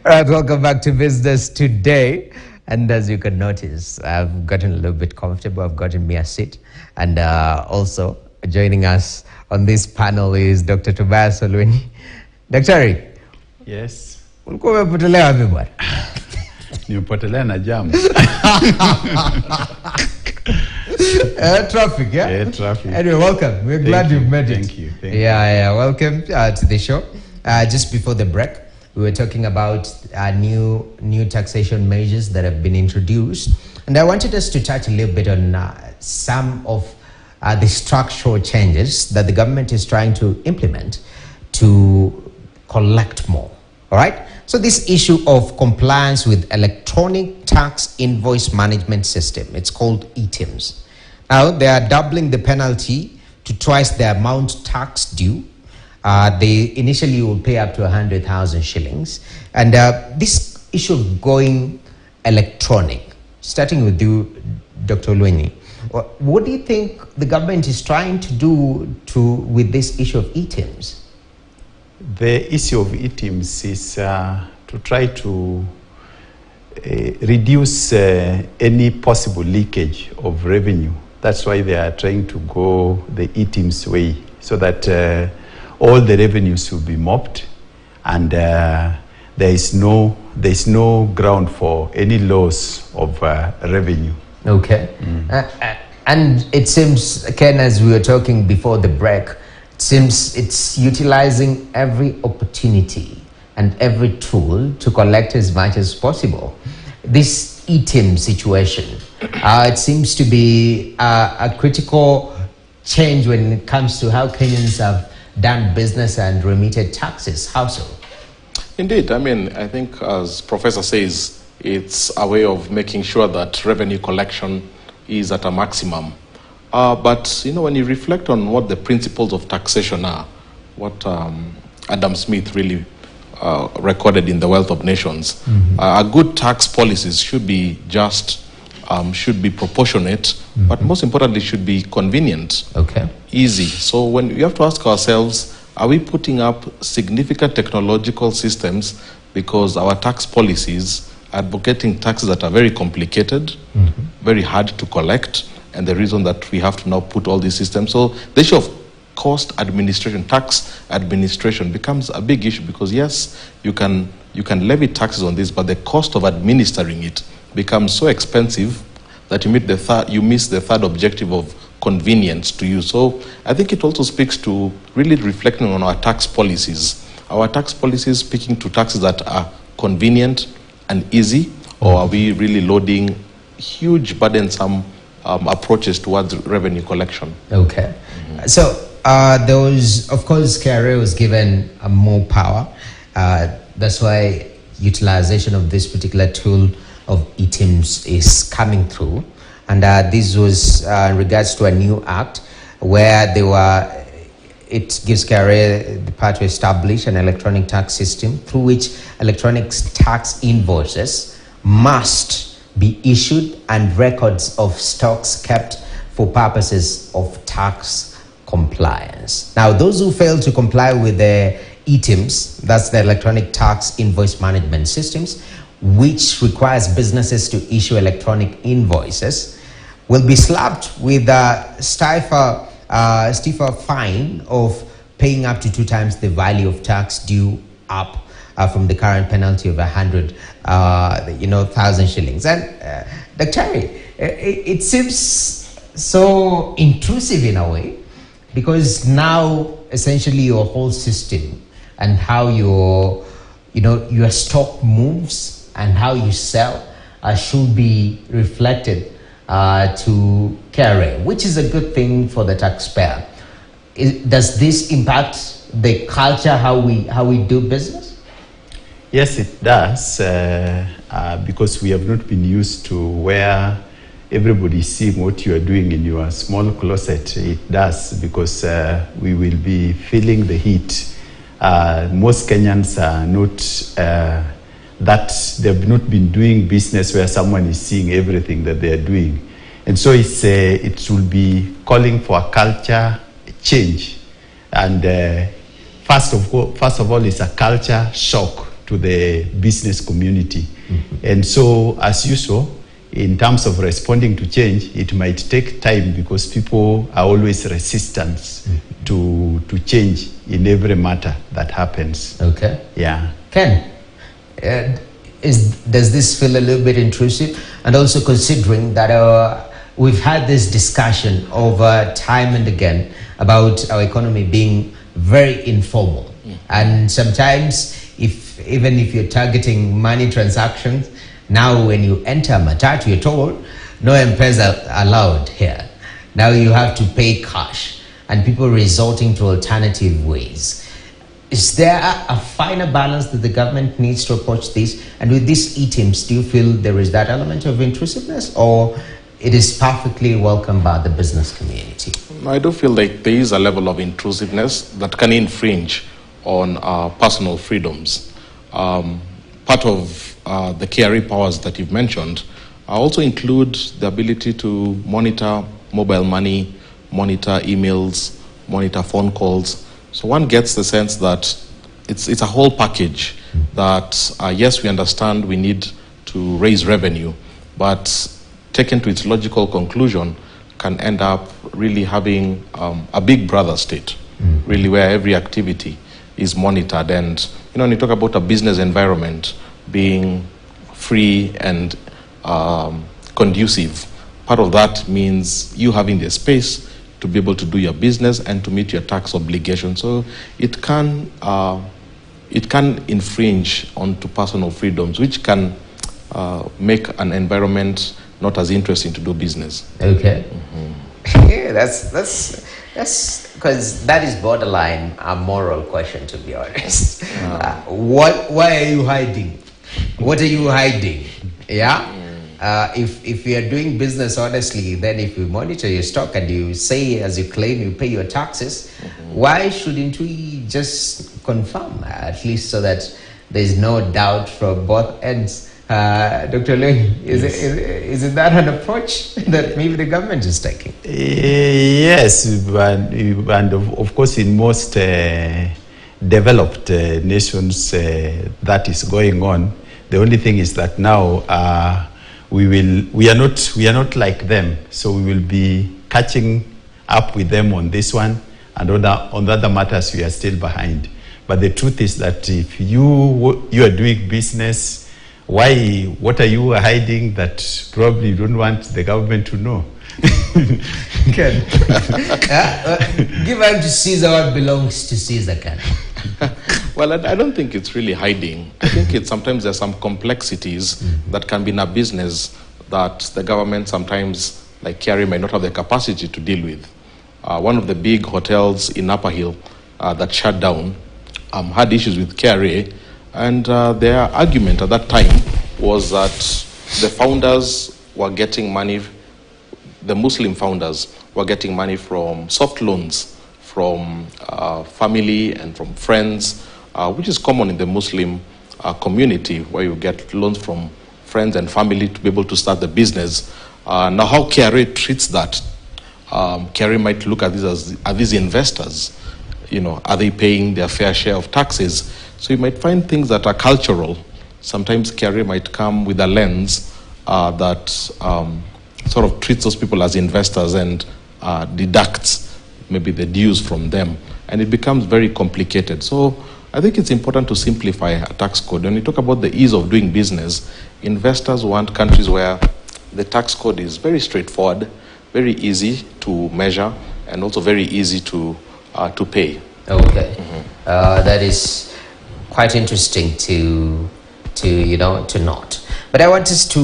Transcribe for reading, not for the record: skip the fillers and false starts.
All right, welcome back to Business Today. And as you can notice, I've gotten a little bit comfortable. I've gotten me a seat. And also joining us on this panel is Dr. Tobias Olweni. Daktari. Yes. Ulikuwa umepotelea wapi bwana? Nimepotelea na jam. Traffic, yeah? Yeah, traffic. Anyway, welcome. We're glad you've made it. Thank you. Yeah, welcome to the show. Just before the break, we were talking about new taxation measures that have been introduced. And I wanted us to touch a little bit on some of the structural changes that the government is trying to implement to collect more. All right? So this issue of compliance with electronic tax invoice management system, it's called eTIMS. Now, they are doubling the penalty to twice the amount tax due. They initially will pay up to 100,000 shillings. And this issue of going electronic, starting with you, Dr. Olweni, what do you think the government is trying to do with this issue of eTIMS? The issue of eTIMS is to try to reduce any possible leakage of revenue. That's why they are trying to go the eTIMS way, so that all the revenues will be mopped, and there is no ground for any loss of revenue. Okay. And it seems, Ken, as we were talking before the break, it seems it's utilizing every opportunity and every tool to collect as much as possible. This eTIMS situation, it seems to be a critical change when it comes to how Kenyans have done business and remitted taxes. How so? Indeed. I mean, I think as Professor says, it's a way of making sure that revenue collection is at a maximum. But, you know, when you reflect on what the principles of taxation are, what Adam Smith really recorded in The Wealth of Nations, a good tax policies should be just, should be proportionate, but most importantly should be convenient, easy. So when you have to ask ourselves, are we putting up significant technological systems because our tax policies are advocating taxes that are very complicated, very hard to collect, and the reason that we have to now put all these systems. So the issue of cost administration, tax administration becomes a big issue, because yes, you can levy taxes on this, but the cost of administering it becomes so expensive that you miss the third objective of convenience to you. So I think it also speaks to really reflecting on our tax policies. Our tax policies speaking to taxes that are convenient and easy, or are we really loading huge burdensome approaches towards revenue collection? Okay. So there was, of course, KRA was given more power. That's why utilization of this particular tool of eTIMS is coming through. And this was in regards to a new act where it gives KRA the power to establish an electronic tax system through which electronic tax invoices must be issued and records of stocks kept for purposes of tax compliance. Now, those who fail to comply with the eTIMS, that's the electronic tax invoice management systems, which requires businesses to issue electronic invoices, will be slapped with a stiffer fine of paying up to 2 times the value of tax due up from the current penalty of 100,000 shillings. And Dr. It seems so intrusive in a way, because now essentially your whole system and how your stock moves and how you sell should be reflected to KRA, which is a good thing for the taxpayer. Does this impact the culture, how we do business? Yes, it does, because we have not been used to where everybody is seeing what you are doing in your small closet. It does, because we will be feeling the heat. Most Kenyans are not that they've not been doing business where someone is seeing everything that they are doing. And so it will be calling for a culture change. And first of all, it's a culture shock to the business community. And so, as usual, in terms of responding to change, it might take time because people are always resistant to change in every matter that happens. Okay. Yeah. Ken, does this feel a little bit intrusive? And also considering that we've had this discussion over time and again about our economy being very informal. And sometimes, even if you're targeting money transactions, now when you enter Matatu, you're told no M-Pesa allowed here. Now you have to pay cash, and people resorting to alternative ways. Is there a finer balance that the government needs to approach this? And with these eTIMS, do you feel there is that element of intrusiveness, or it is perfectly welcomed by the business community? I do feel like there is a level of intrusiveness that can infringe on personal freedoms. Part of the KRA powers that you've mentioned also include the ability to monitor mobile money, monitor emails, monitor phone calls. So one gets the sense that it's a whole package that, yes, we understand we need to raise revenue, but taken to its logical conclusion can end up really having a big brother state, really, where every activity is monitored. And when you talk about a business environment being free and conducive, part of that means you having the space to be able to do your business and to meet your tax obligations. So it can infringe onto personal freedoms, which can make an environment not as interesting to do business. Okay. Yeah, that's because that is borderline a moral question, to be honest. Why are you hiding? What are you hiding? Yeah. If you are doing business honestly, then if you monitor your stock and you say, as you claim, you pay your taxes, why shouldn't we just confirm, at least so that there is no doubt from both ends? Dr. Ling, is it that an approach that maybe the government is taking? Yes, and of course in most developed nations that is going on. The only thing is that now we are not like them, so we will be catching up with them on this one, and on the other matters we are still behind. But the truth is that if you are doing business, what are you hiding that probably you don't want the government to know? Ken, give up to Caesar what belongs to Caesar, Ken. Well, I don't think it's really hiding. I think sometimes there's some complexities that can be in a business that the government sometimes, like KRA, may not have the capacity to deal with. One of the big hotels in Upper Hill that shut down had issues with KRA, and their argument at that time was that the founders were getting money, the Muslim founders were getting money from soft loans from family and from friends, which is common in the Muslim community, where you get loans from friends and family to be able to start the business. Now, how KRA treats that, KRA might look at this as, are these investors? Are they paying their fair share of taxes? So you might find things that are cultural. Sometimes KRA might come with a lens that sort of treats those people as investors and deducts maybe the dues from them. And it becomes very complicated. So I think it's important to simplify a tax code. When you talk about the ease of doing business, investors want countries where the tax code is very straightforward, very easy to measure, and also very easy to pay. Okay. That is quite interesting to note. But I want us to